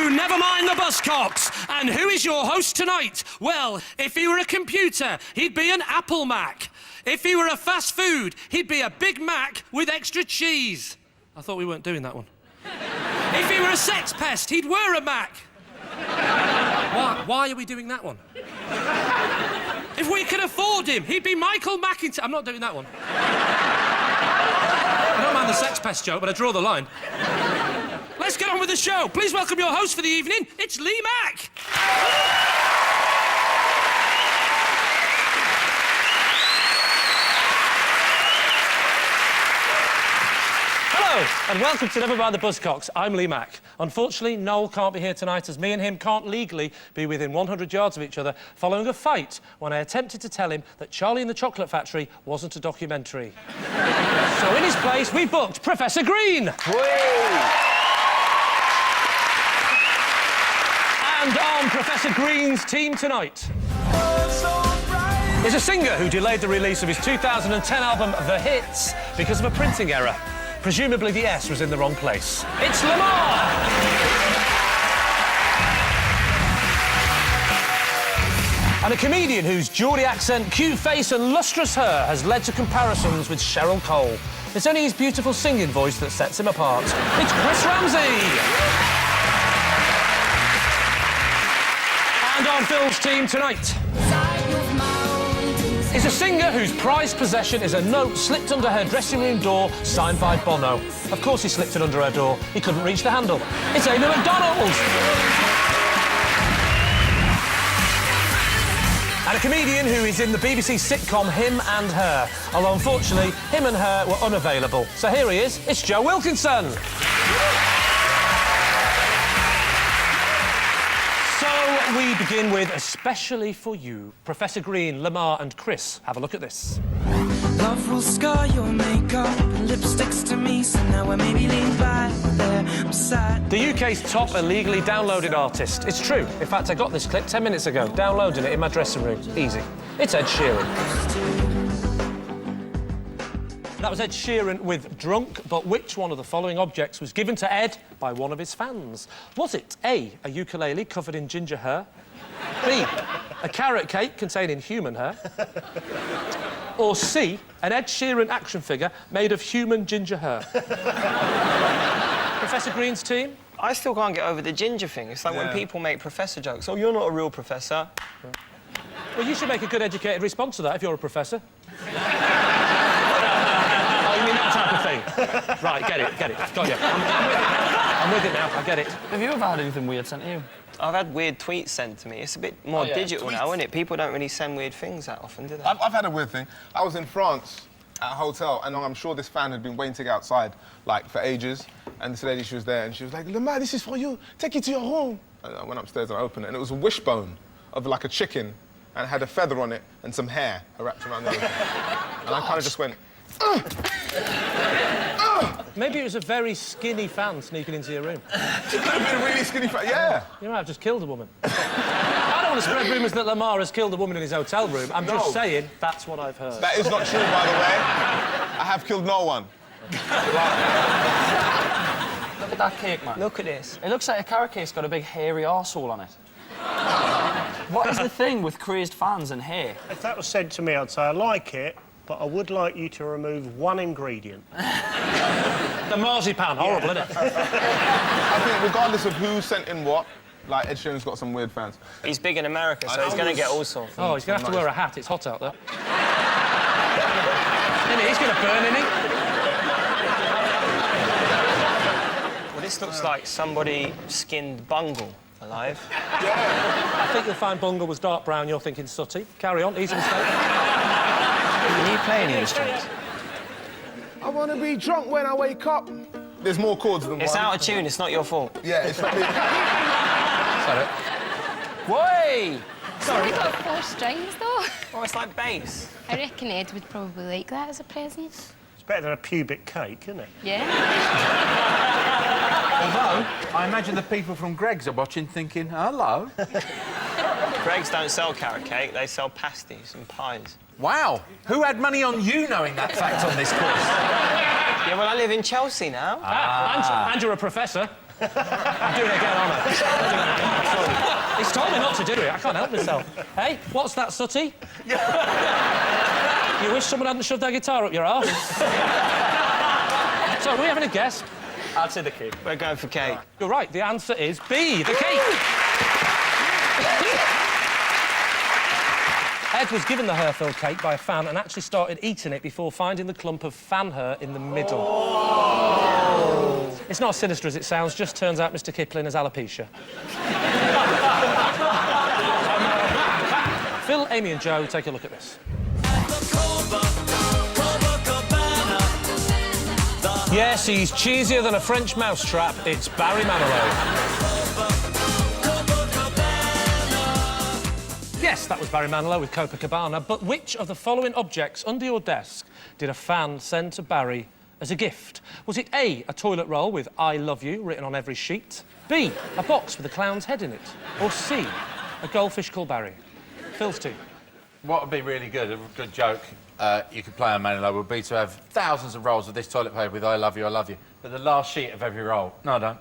to Never Mind the Buzzcocks. And who is your host tonight? Well, if he were a computer, he'd be an Apple Mac. If he were a fast food, he'd be a Big Mac with extra cheese. I thought we weren't doing that one. If he were a sex pest, he'd wear a Mac. Why are we doing that one? If we could afford him, he'd be Michael McIntyre. I'm not doing that one. I don't mind the sex pest joke, but I draw the line. Let's get on with the show. Please welcome your host for the evening. It's Lee Mack. Hello, and welcome to Never Mind the Buzzcocks. I'm Lee Mack. Unfortunately, Noel can't be here tonight as me and him can't legally be within 100 yards of each other following a fight when I attempted to tell him that Charlie and the Chocolate Factory wasn't a documentary. So in his place, we booked Professor Green. And on Professor Green's team tonight is a singer who delayed the release of his 2010 album, The Hits, because of a printing error. Presumably the S was in the wrong place. It's Lamar! And a comedian whose Geordie accent, cute face and lustrous hair has led to comparisons with Cheryl Cole. It's only his beautiful singing voice that sets him apart. It's Chris Ramsey! And on Phil's team tonight is a singer whose prized possession is a note slipped under her dressing room door, signed by Bono. Of course he slipped it under her door. He couldn't reach the handle. It's Amy McDonald! And a comedian who is in the BBC sitcom Him and Her. Although, unfortunately, him and her were unavailable. So here he is. It's Joe Wilkinson. We begin with, especially for you, Professor Green, Lamar and Chris. Have a look at this. Love will scar your makeup and lipsticks to me, so now I maybe lean back there. I'm sad. The UK's top illegally downloaded artist. It's true. In fact, I got this clip 10 minutes ago, downloading it in my dressing room. Easy. It's Ed Sheeran. That was Ed Sheeran with Drunk, but which one of the following objects was given to Ed by one of his fans? Was it A, a ukulele covered in ginger hair? B, a carrot cake containing human hair? Or C, an Ed Sheeran action figure made of human ginger hair? Professor Green's team? I still can't get over the ginger thing. It's like when people make professor jokes. Oh, you're not a real professor. Well, you should make a good educated response to that if you're a professor. Right, get it. Got you. I'm with it now, I get it. Have you ever had anything weird sent to you? I've had weird tweets sent to me. It's a bit more digital now, isn't it? People don't really send weird things that often, do they? I've had a weird thing. I was in France at a hotel, and I'm sure this fan had been waiting outside, like, for ages. And this lady, she was there, and she was like, Lamar, this is for you. Take it to your room. And I went upstairs and I opened it, and it was a wishbone of, like, a chicken, and it had a feather on it and some hair wrapped around it. And I kind of just went, Maybe it was a very skinny fan sneaking into your room. It could have been a really skinny fan, yeah. You might have just killed a woman. I don't want to spread rumours that Lamar has killed a woman in his hotel room. I'm just saying that's what I've heard. That is not true, by the way. I have killed no one. Look at that cake, man. Look at this. It looks like a carrot cake's got a big hairy arsehole on it. What is the thing with crazed fans and hair? If that was said to me, I'd say I like it, but I would like you to remove one ingredient. The marzipan, horrible, isn't it? I think regardless of who sent in what, like, Ed Sheeran's got some weird fans. He's big in America, so he's going to get all sorts. Oh, he's going to have to wear a hat. It's hot out there. Innit? He's going to burn, isn't he? Well, this looks like somebody skinned Bungle alive. I think you'll find Bungle was dark brown. You're thinking sooty. Carry on. Easy mistake. Can you play any instruments? I want to be drunk when I wake up. There's more chords than one. It's out of tune. It's not your fault. Yeah, it's not me. Sorry. Way! It's only got 4 strings, though. Oh, it's like bass. I reckon Ed would probably like that as a present. It's better than a pubic cake, isn't it? Yeah. Although, I imagine the people from Greggs are watching thinking, hello. Greggs don't sell carrot cake, they sell pasties and pies. Wow, who had money on you knowing that fact on this quiz? Yeah, well, I live in Chelsea now. And you're a professor. I'm doing it again, aren't I? He's told me not to do it. I can't help myself. Hey, what's that, Sooty? You wish someone hadn't shoved that guitar up your arse? So, are we having a guess? I'd say the cake. We're going for cake. You're right. The answer is B, the cake. Ed was given the hair-filled cake by a fan and actually started eating it before finding the clump of fan hair in the middle. Oh. It's not as sinister as it sounds, just turns out Mr. Kipling has alopecia. Phil, Amy and Joe, take a look at this. Yes, he's cheesier than a French mousetrap. It's Barry Manilow. Yes, that was Barry Manilow with Copacabana, but which of the following objects under your desk did a fan send to Barry as a gift? Was it A, a toilet roll with I love you written on every sheet? B, a box with a clown's head in it? Or C, a goldfish called Barry? Phil's team. What would be really good, a good joke you could play on Manilow would be to have thousands of rolls of this toilet paper with I love you, but the last sheet of every roll. No, I don't.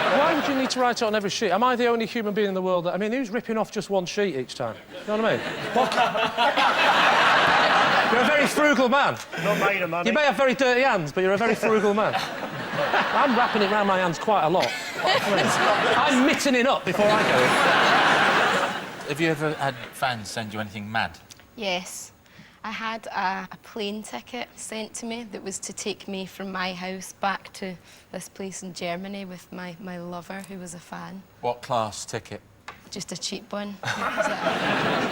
Why would you need to write it on every sheet? Am I the only human being in the world that... I mean, who's ripping off just one sheet each time? You know what I mean? What? You're a very frugal man. Not made of money. You may have very dirty hands, but you're a very frugal man. I'm wrapping it around my hands quite a lot. I'm mittening up before I go in. Have you ever had fans send you anything mad? Yes. I had a plane ticket sent to me that was to take me from my house back to this place in Germany with my lover, who was a fan. What class ticket? Just a cheap one.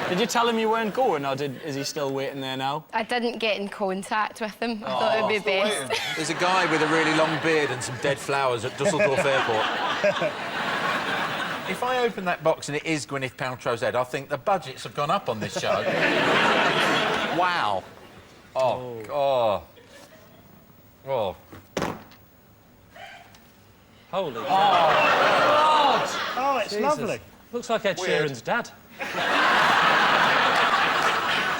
Did you tell him you weren't going, or is he still waiting there now? I didn't get in contact with him. I thought it would be best. There's a guy with a really long beard and some dead flowers at Dusseldorf Airport. If I open that box and it is Gwyneth Paltrow's head, I think the budgets have gone up on this show. Wow. Oh. Holy God. Oh, it's Jesus. lovely. Looks like Ed Sheeran's dad.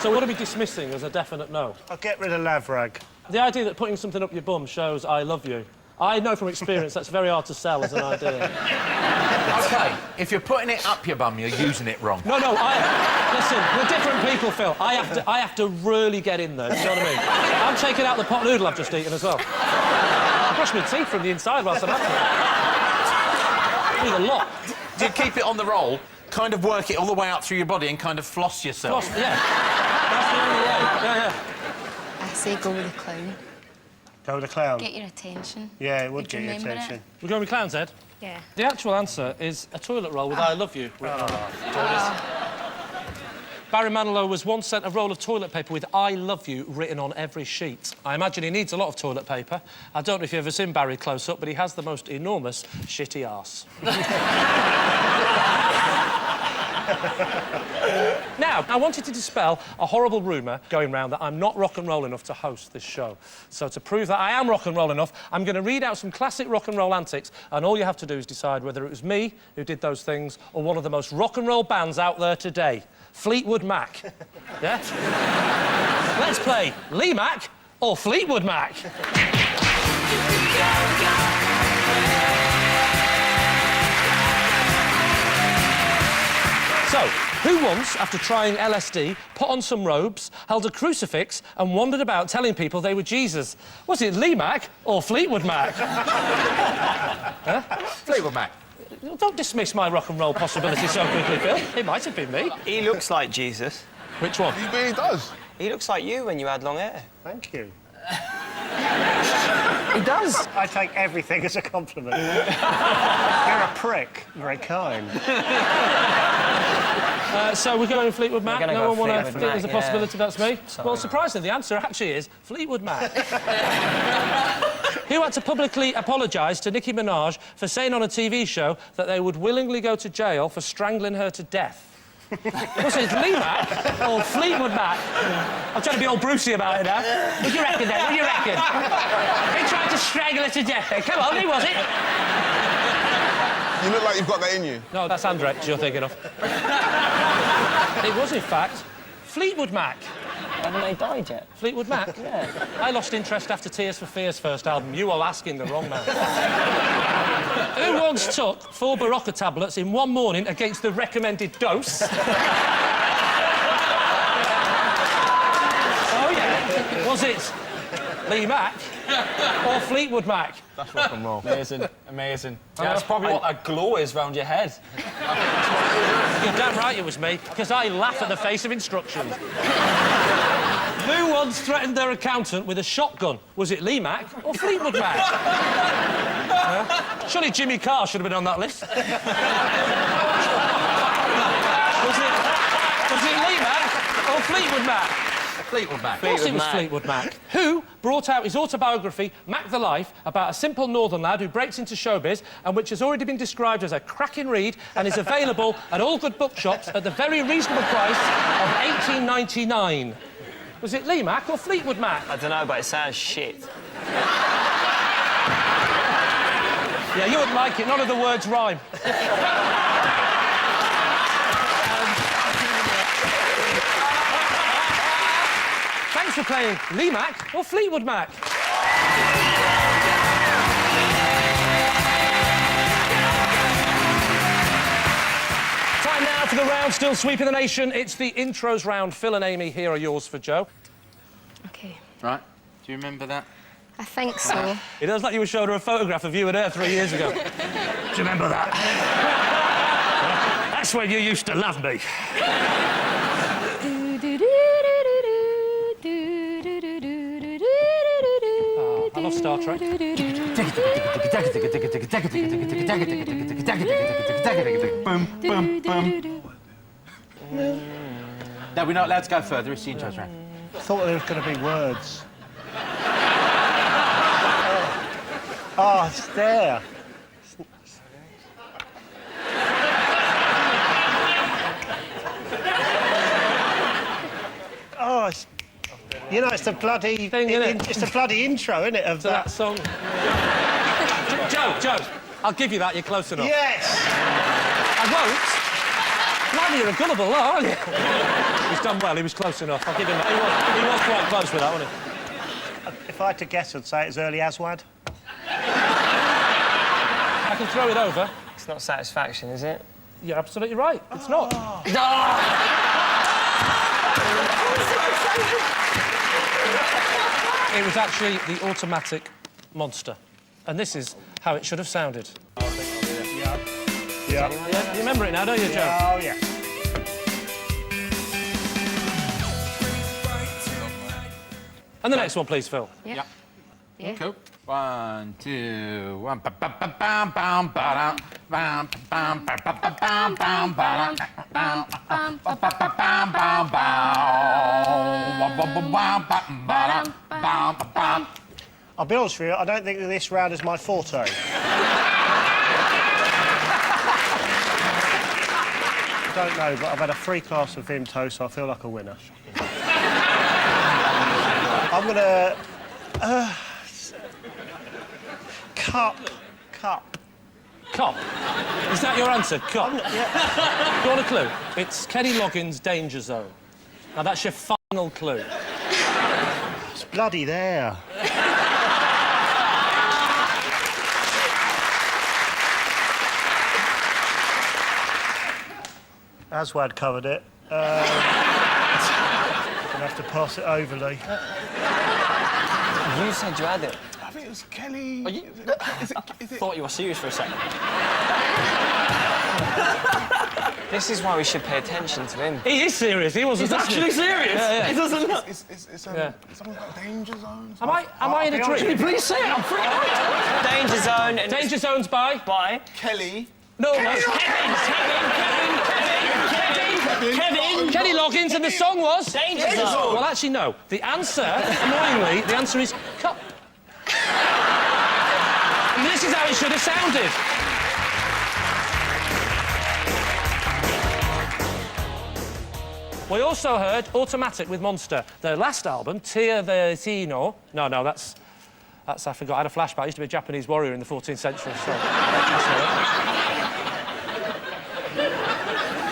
So what are we dismissing as a definite no? I'll get rid of Lavrag. The idea that putting something up your bum shows I love you. I know from experience that's very hard to sell as an idea. OK, if you're putting it up your bum, you're using it wrong. No, listen, we're different people, Phil. I have to really get in there, you know what I mean? I'm taking out the pot noodle I've just eaten as well. I brush my teeth from the inside whilst I'm at it. Need a lot. Do you keep it on the roll, kind of work it all the way out through your body and kind of floss yourself? Floss, yeah. That's the only way. Yeah. I say go with the clown. Go with the clown. Get your attention. Yeah, it would Did get you your remember attention. We're going with clowns, Ed? Yeah. The actual answer is a toilet roll with I love you written on it. Barry Manilow was once sent a roll of toilet paper with I love you written on every sheet. I imagine he needs a lot of toilet paper. I don't know if you've ever seen Barry close up, but he has the most enormous shitty arse. Now, I wanted to dispel a horrible rumour going round that I'm not rock and roll enough to host this show. So to prove that I am rock and roll enough, I'm going to read out some classic rock and roll antics, and all you have to do is decide whether it was me who did those things or one of the most rock and roll bands out there today, Fleetwood Mac. Yeah? Let's play Lee Mac or Fleetwood Mac. So, who once, after trying LSD, put on some robes, held a crucifix and wandered about telling people they were Jesus? Was it Lee Mac or Fleetwood Mac? Huh? Fleetwood Mac. Don't dismiss my rock and roll possibility so quickly, Phil. It might have been me. He looks like Jesus. Which one? He really does. He looks like you when you had long hair. Thank you. He does. I take everything as a compliment. You're a prick. Very kind. So we're going Fleetwood Mac. We're gonna No go one want to Fleetwood think there's a Mac, possibility that's me? Sorry. Well, surprisingly, the answer actually is Fleetwood Mac. Who had to publicly apologise to Nicki Minaj for saying on a TV show that they would willingly go to jail for strangling her to death? Was it Lee Mac or Fleetwood Mac? I'm trying to be all Brucey about it now. What do you reckon, then? What do you reckon? He tried to strangle her to death, then. Come on, who was it? You look like you've got that in you. No, that's Andrex you're thinking of. It was, in fact, Fleetwood Mac. Haven't they died yet? Fleetwood Mac? Yeah. I lost interest after Tears for Fears' first album. You are asking the wrong man. Who once took 4 Barocca tablets in one morning against the recommended dose. Oh, yeah. Was it Lee Mack or Fleetwood Mac? That's rock and roll. Amazing, amazing. Yeah, that's probably what that glow is round your head. You're damn right it was me, because I laugh at the face of instructions. Who once threatened their accountant with a shotgun? Was it Lee Mack or Fleetwood Mac? Surely Jimmy Carr should have been on that list. was it Lee Mack or Fleetwood Mac? Fleetwood Mac. Of course it was Fleetwood Mac. Who brought out his autobiography, Mac the Life, about a simple northern lad who breaks into showbiz and which has already been described as a cracking read and is available at all good bookshops at the very reasonable price of $18.99. Was it Lee Mack or Fleetwood Mac? I don't know, but it sounds shit. Yeah, you wouldn't like it. None of the words rhyme. Thanks for playing Lee Mack or Fleetwood Mac. Time now for the round still sweeping the nation. It's the intros round. Phil and Amy, here are yours for Joe. OK. Right. Do you remember that? I think so. It does like you were showing her a photograph of you and her 3 years ago. Do you remember that? That's when you used to love me. Oh, I love Star Trek. Boom, boom, boom. No, we're not allowed to go further. It's the intros round. I thought there was going to be words. Oh, it's there. Oh, it's... You know, it's the bloody... Thing, innit? It's the bloody intro, isn't it, of To that song. Joe, I'll give you that. You're close enough. Yes! I won't. Bloody, you're a gullible lot, aren't you? He's done well. He was close enough. I'll give him that. He was quite close with that, wasn't he? If I had to guess, I'd say it's early Aswad. I can throw it over. It's not Satisfaction, is it? You're absolutely right. It's not. It was actually the Automatic Monster. And this is how it should have sounded. Yeah. You remember it now, don't you, Joe? Oh, yeah. And the next one, please, Phil. Yeah. Yeah. Cool. 1, 2, 1. Bam, bam, bam, bam, bam, bam, bam, bam, bam, bam, bam, bam, bam, bam, bam. I'll be honest with you, I don't think that this round is my forte. I don't know, but I've had a free glass of Vimto, so I feel like a winner. I'm gonna... Cup. Cop. Is that your answer? Cop. Yeah. Do you want a clue? It's Kenny Loggins' Danger Zone. Now, that's your final clue. It's bloody there. Aswad covered it. Gonna have to pass it over, Lee. You said you had it. I think it was Kelly. Are you... Is it... thought you were serious for a second. This is why we should pay attention to him. He is serious. He wasn't. He's actually serious. Yeah. He doesn't know. It's Yeah. something like Danger Zone. Am I in a Can you dream? Please say it. I'm freaking out. Danger Zone and... Danger Zone's by? By? Kelly. No, Kevin! Kenny Loggins, and the song was? Danger Zone! Well, actually, no. The answer, annoyingly, the answer is Cup. And this is how it should have sounded. We also heard Automatic with Monster. Their last album, Tia Vertino. No, that's I forgot. I had a flashback. I used to be a Japanese warrior in the 14th century. So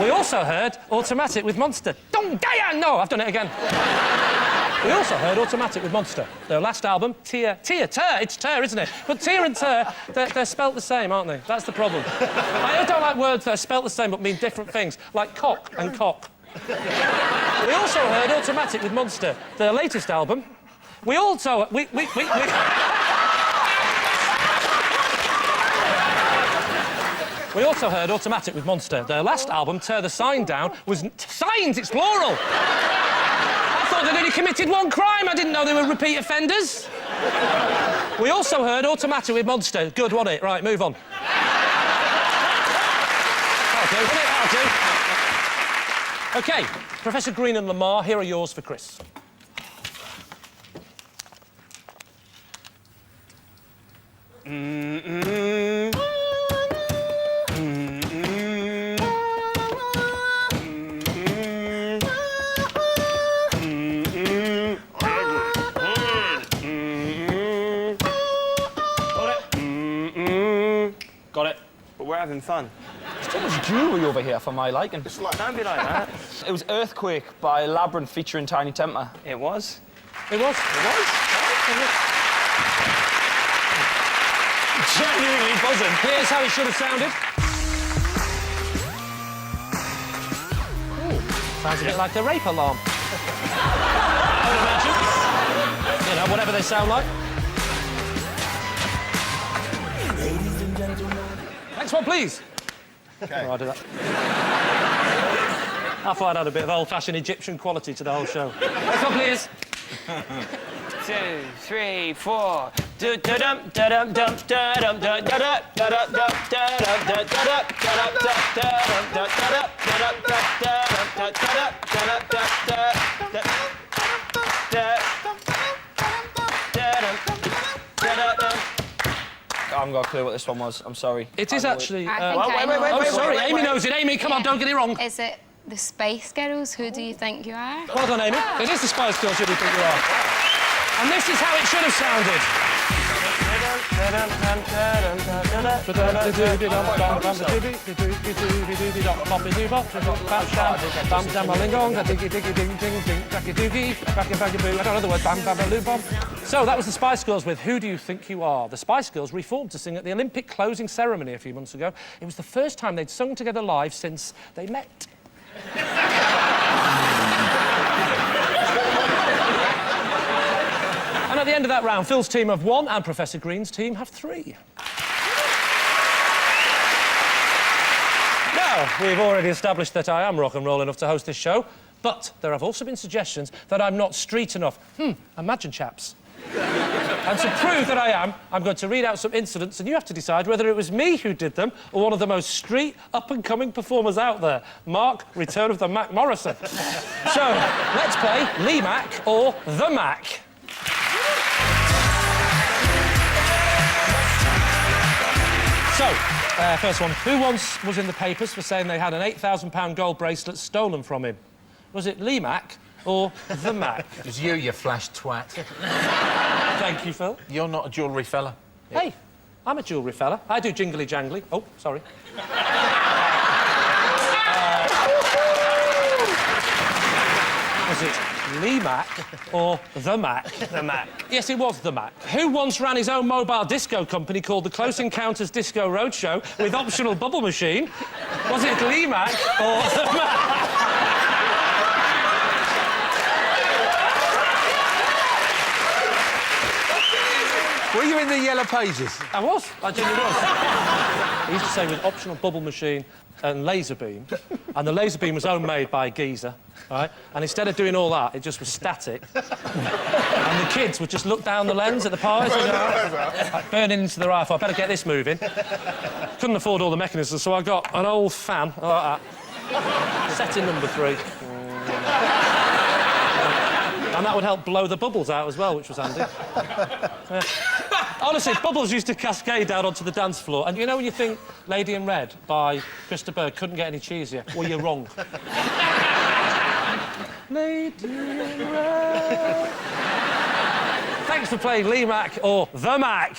we also heard Automatic with Monster. No, I've done it again. We also heard Automatic with Monster. Their last album, Tur, it's Tur, isn't it? But Tur and Tur, they're spelt the same, aren't they? That's the problem. I don't like words that are spelt the same but mean different things, like cock and cock. We also heard Automatic with Monster, their latest album. We also... We also heard Automatic with Monster. Their last album, Tear the Sign Down, was... Signs, it's plural! I thought they'd only committed one crime. I didn't know they were repeat offenders. We also heard Automatic with Monster. Good, wasn't it? Right, move on. That'll do, won't it? That'll do. OK, Professor Green and Lamar, here are yours for Chris. Got it. But we're having fun. There's too much jewellery over here for my liking. It's like... Don't be like that. It was Earthquake by Labyrinth featuring Tiny Temper. It was. It was? It was? Genuinely buzzing. Here's how it should have sounded. Ooh, sounds a bit like the rape alarm. I would imagine. You know, whatever they sound like. Next one, please. Okay. Oh, I'll do that. I thought I'd had a bit of old-fashioned Egyptian quality to the whole show. Next one, please. 2, 3, 4. Do da dum da dum dum da dum da da da da da da da da da I haven't got a clue what this one was. I'm sorry. It is actually... I think I know. Oh, sorry, Amy knows it. Amy, come on, don't get it wrong. Is it the Spice Girls? Who do you think you are? Well done, Amy. It is the Spice Girls, who do you think you are? And this is how it should have sounded. So that was the Spice Girls with Who Do You Think You Are? The Spice Girls reformed to sing at the Olympic closing ceremony a few months ago. It was the first time they'd sung together live since they met. And at the end of that round, Phil's team have 1 and Professor Green's team have 3. Now, we've already established that I am rock and roll enough to host this show, but there have also been suggestions that I'm not street enough. Imagine, chaps. And to prove that I am, I'm going to read out some incidents and you have to decide whether it was me who did them or one of the most street, up-and-coming performers out there. Mark, Return of the Mac Morrison. So, let's play Lee Mac or The Mac. So, first one. Who once was in the papers for saying they had an £8,000 gold bracelet stolen from him? Was it Lee Mac or The Mac? It was you flash twat. Thank you, Phil. You're not a jewellery fella. Hey, I'm a jewellery fella. I do jingly jangly. Oh, sorry. Was it Lee Mac or The Mac? The Mac. Yes, it was The Mac. Who once ran his own mobile disco company called the Close Encounters Disco Roadshow with optional bubble machine? Was it Lee Mac or The Mac? Were you in the Yellow Pages? I was. I genuinely was. He used to say with optional bubble machine and laser beam, and the laser beam was homemade by a geezer, right? And instead of doing all that, it just was static. And the kids would just look down the lens at the parties, you know, like burning into the rifle. I better get this moving. Couldn't afford all the mechanisms, so I got an old fan like that. Setting number 3. And that would help blow the bubbles out as well, which was handy. Honestly, bubbles used to cascade down onto the dance floor. And you know when you think Lady in Red by Krista Berg couldn't get any cheesier? Well, you're wrong. Lady in Red. Thanks for playing Lee Mac or The Mac.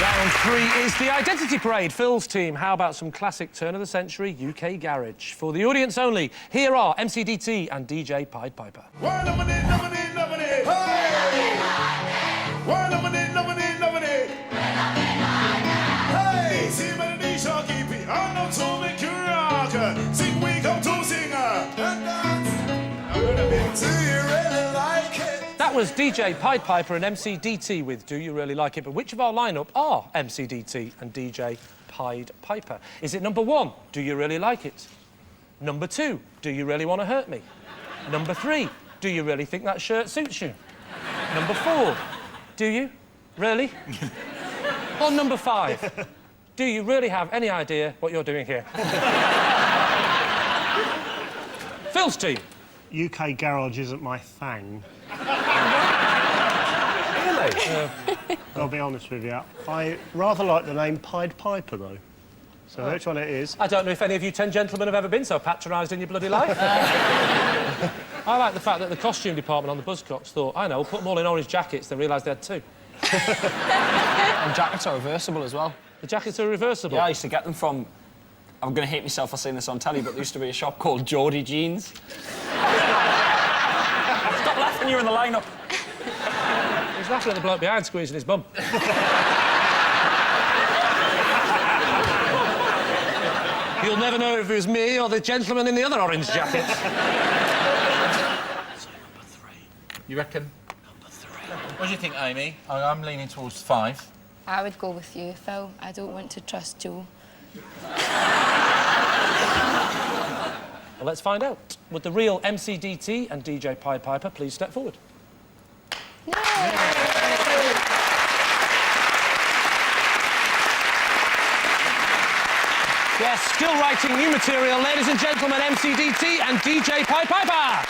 Round 3 is the Identity Parade. Phil's team, how about some classic turn-of-the-century UK garage? For the audience only, here are MCDT and DJ Pied Piper. That was DJ Pied Piper and MCDT with Do You Really Like It? But which of our lineup are MCDT and DJ Pied Piper? Is it number 1, Do You Really Like It? Number 2, Do You Really Want to Hurt Me? Number 3, Do You Really Think That Shirt Suits You? Number 4, Do You? Really? Or number 5, Do you really have any idea what you're doing here? Phil's team. UK garage isn't my thing. Really? I'll be honest with you. I rather like the name Pied Piper, though. So which one it is? I don't know if any of you 10 gentlemen have ever been so patronised in your bloody life. I like the fact that the costume department on the Buzzcocks thought, I know, we'll put them all in orange jackets, then realised they had 2. And jackets are reversible as well. The jackets are reversible? Yeah, I used to get them from... I'm going to hate myself for saying this on telly, but there used to be a shop called Geordie Jeans. Stop laughing, you're in the lineup. He's laughing at the bloke behind squeezing his bum. You'll never know if it was me or the gentleman in the other orange jacket. So number 3. You reckon? Number 3. What do you think, Amy? I'm leaning towards 5. I would go with you, Phil. I don't want to trust Joe. Well, let's find out. Would the real MCDT and DJ Pied Piper please step forward? No! Yes, still writing new material, ladies and gentlemen, MCDT and DJ Pied Piper!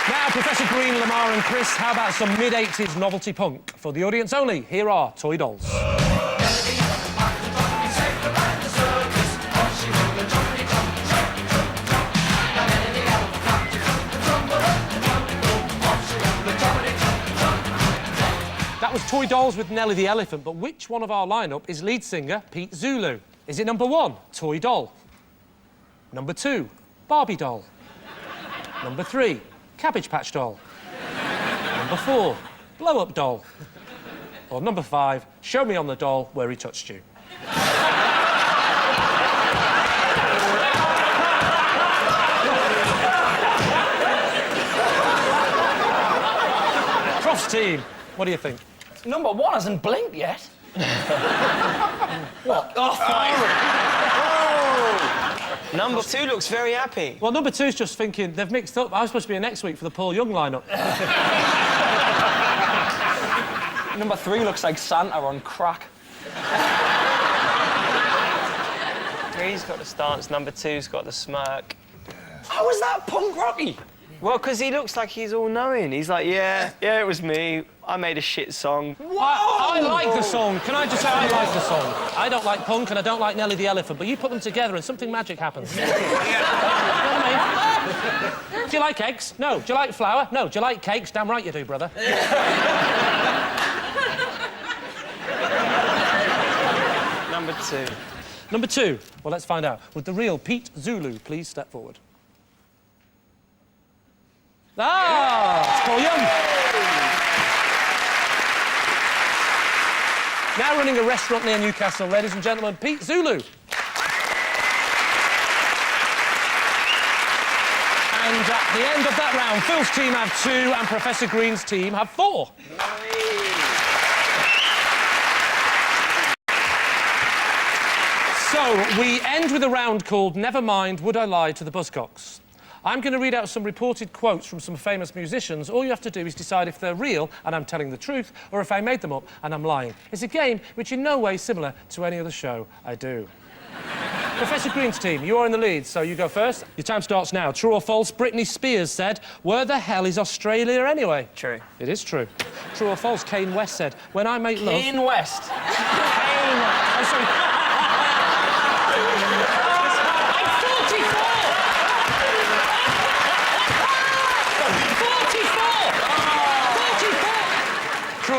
Now, Professor Green, Lamar and Chris, how about some mid-80s novelty punk? For the audience only, here are Toy Dolls. That was Toy Dolls with Nelly the Elephant, but which one of our lineup is lead singer Pete Zulu? Is it number 1, Toy Doll? Number 2, Barbie Doll? Number 3, Cabbage Patch Doll? Number 4, Blow Up Doll? Or number 5, Show Me on the Doll Where He Touched You? Crofts team, what do you think? Number 1 hasn't blinked yet. What? Oh, fine. Number 2 looks very happy. Well, number 2's just thinking, they've mixed up. I was supposed to be here next week for the Paul Young lineup. Number 3 looks like Santa on crack. 3's got the stance, number 2's got the smirk. How is that punk rocky? Well, because he looks like he's all-knowing. He's like, yeah, it was me. I made a shit song. I like the song. Can I just say I like the song? I don't like punk and I don't like Nelly the Elephant, but you put them together and something magic happens. You know what I mean? Do you like eggs? No. Do you like flour? No. Do you like cakes? Damn right you do, brother. Number 2. Number 2. Well, let's find out. Would the real Pete Zulu please step forward? Ah, it's Paul Young. Now running a restaurant near Newcastle, ladies and gentlemen, Pete Zulu. And at the end of that round, Phil's team have 2 and Professor Green's team have 4. So, we end with a round called Never Mind, Would I Lie to the Buzzcocks? I'm going to read out some reported quotes from some famous musicians. All you have to do is decide if they're real and I'm telling the truth, or if I made them up and I'm lying. It's a game which in no way is similar to any other show I do. Professor Green's team, you are in the lead, so you go first. Your time starts now. True or false, Britney Spears said, "Where the hell is Australia anyway?" True. It is true. True or false, Kane West said, "When I make love..." Kane West. I'm sorry.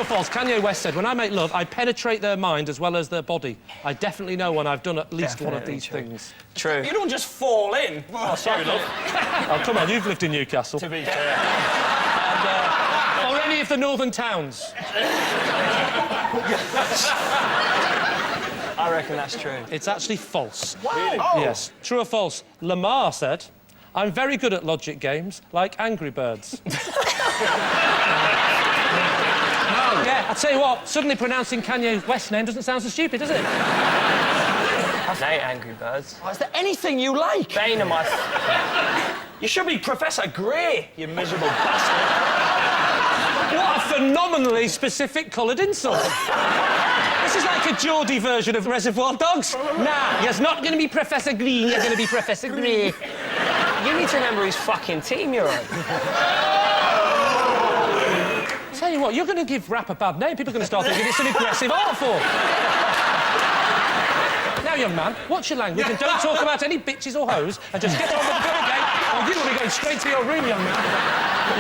True or false? Kanye West said, when I make love, I penetrate their mind as well as their body. I definitely know when I've done at least one of these things. True. You don't just fall in. Oh, sorry, love. Oh, come on, you've lived in Newcastle. To be fair. Or any of the northern towns. I reckon that's true. It's actually false. Wow. Oh. Yes. True or false? Lamar said, I'm very good at logic games, like Angry Birds. Yeah, I'll tell you what, suddenly pronouncing Kanye West's name doesn't sound so stupid, does it? I hate Angry Birds. Oh, is there anything you like? Bane of my... You should be Professor Grey, you miserable bastard. What a phenomenally specific coloured insult. This is like a Geordie version of Reservoir Dogs. Nah, you're not going to be Professor Green, you're going to be Professor Grey. You need to remember his fucking team you're on. Tell you what, you're going to give rap a bad name. People are going to start thinking it's an aggressive art form. Now, young man, watch your language and don't talk about any bitches or hoes and just get on with the good game or you will be going straight to your room, young man.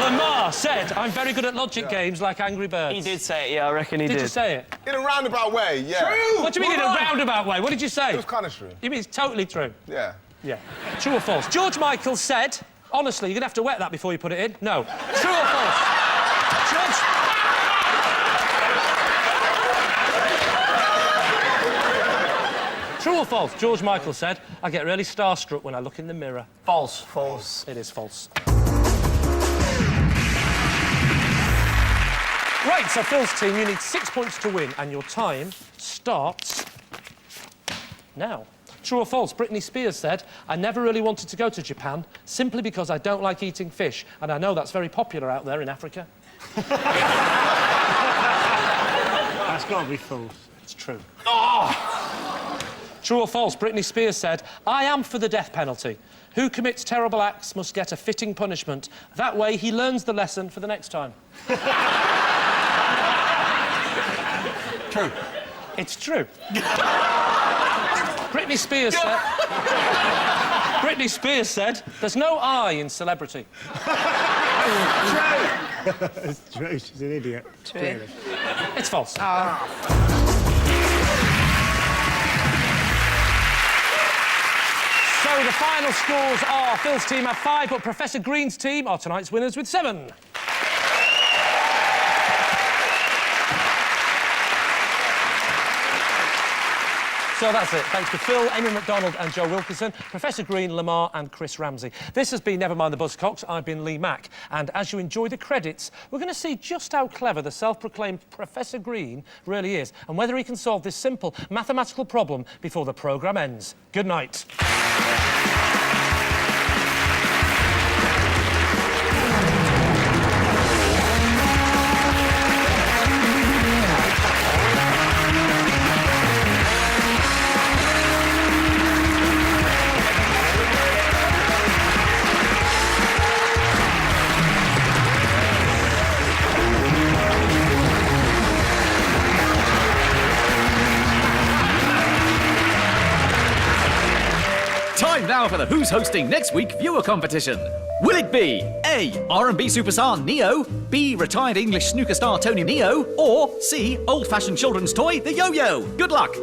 Lamar said, I'm very good at logic games like Angry Birds. He did say it, yeah, I reckon he did. Did you say it? In a roundabout way, yeah. True! What do you mean in a roundabout way? What did you say? It was kind of true. You mean it's totally true? Yeah. Yeah. True or false? George Michael said... Honestly, you're going to have to wet that before you put it in. No. True or false? George... True or false? George Michael said, I get really starstruck when I look in the mirror. False. False. It is false. Right, so Phil's team, you need 6 points to win, and your time starts now. True or false? Britney Spears said, I never really wanted to go to Japan simply because I don't like eating fish, and I know that's very popular out there in Africa. That's got to be false. It's true. Oh! True or false? Britney Spears said, I am for the death penalty. Who commits terrible acts must get a fitting punishment. That way he learns the lesson for the next time. True. It's true. Britney Spears said... Britney Spears said, there's no I in celebrity. It's true. She's an idiot. True. Clearly. It's false. So the final scores are Phil's team have 5, but Professor Green's team are tonight's winners with 7. So that's it. Thanks to Phil, Amy McDonald and Joe Wilkinson, Professor Green, Lamar and Chris Ramsey. This has been Never Mind the Buzzcocks. I've been Lee Mack. And as you enjoy the credits, we're going to see just how clever the self-proclaimed Professor Green really is and whether he can solve this simple mathematical problem before the programme ends. Good night. Time now for the Who's Hosting Next Week viewer competition. Will it be A, R&B superstar Neo, B, retired English snooker star Tony Neo, or C, old-fashioned children's toy, the yo-yo? Good luck!